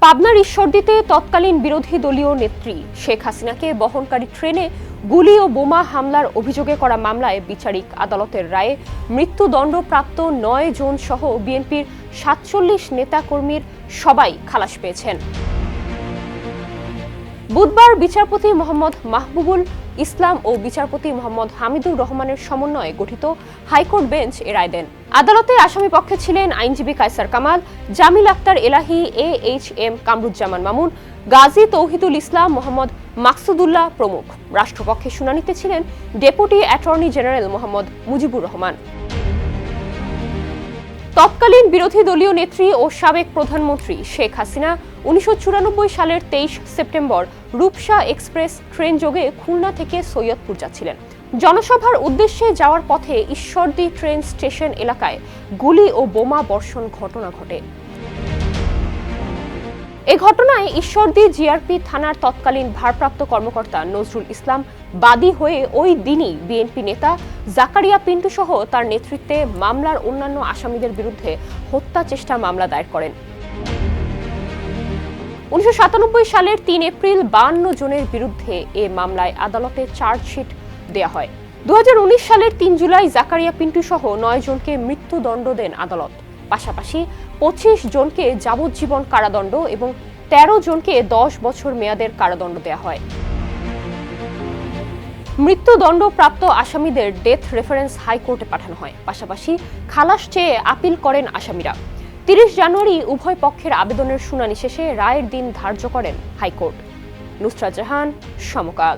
পাবনার ঈশ্বরদীতে তৎকালীন বিরোধী দলীয় নেত্রী শেখ হাসিনাকে বহনকারী ট্রেনে গুলি ও বোমা হামলার অভিযোগে করা মামলায় বিচারিক আদালতের রায়ে মৃত্যুদণ্ডপ্রাপ্ত ৯ জন সহ বিএনপির ৪৭ নেতাকর্মীর সবাই খালাস পেয়েছেন। বুধবার বিচারপতি মোহাম্মদ মাহবুবুল ইসলাম ও বিচারপতি মোহাম্মদ হামিদুর রহমানের সমন্বয়ে গঠিত হাইকোর্ট বেঞ্চ এ রায় দেন। আদালতে আসামি পক্ষে ছিলেন আইনজীবী কায়সার কামাল, জামিল আক্তার এলাহি, AHM কামরুজ্জামান মামুন, গাজী তৌহিদুল ইসলাম, মোহাম্মদ মাকসুদুল্লাহ প্রমুখ। রাষ্ট্রপক্ষে শুনানিতে ছিলেন deputy attorney general Mohammad Mujibur Rahman. তৎকালীন বিরোধী দলীয় নেত্রী ও সাবেক প্রধানমন্ত্রী শেখ হাসিনা ১৯৯৪ সালের ২৩ সেপ্টেম্বর রূপসা এক্সপ্রেস ট্রেন যোগে খুলনা থেকে সৈয়দপুর যাচ্ছিলেন। জনসভার উদ্দেশ্যে যাওয়ার পথে ঈশ্বরদী ট্রেন স্টেশন এলাকায় গুলি ও বোমা বর্ষণ ঘটনা ঘটে। এ ঘটনায় ঈশ্বরদী জিআরপি থানার তৎকালীন ভারপ্রাপ্ত কর্মকর্তা নজরুল ইসলাম বাদী হয়ে ওই দিনই বিএনপি নেতা জাকারিয়া পিন্টু সহ তার নেতৃত্বে মামলার অন্যান্য আসামিদের বিরুদ্ধে হত্যা চেষ্টা মামলা দায়ের করেন। ১৯৯৭ সালের ৩ এপ্রিল ৫২ জনের বিরুদ্ধে এ মামলায় আদালতে চার্জশিট দেয়া হয়। ২০১৯ সালের ৩ জুলাই জাকারিয়া পিন্টু সহ ৯ জনকে মৃত্যুদণ্ড দেন আদালত। পাশাপাশি ২৫ জনকে যাবজ্জীবন কারাদণ্ড এবং ১৩ জনকে ১০ বছর মেয়াদের কারাদণ্ড দেয়া হয়। মৃত্যুদণ্ডপ্রাপ্ত আসামিদের ডেথ রেফারেন্স হাইকোর্টে পাঠানো হয়। পাশাপাশি খালাস চেয়ে আপিল করেন আসামিরা। ৩০ জানুয়ারি উভয় পক্ষের আবেদনের শুনানি শেষে রায়ের দিন ধার্য করেন হাইকোর্ট। নুসরাত জাহান, সমকাল।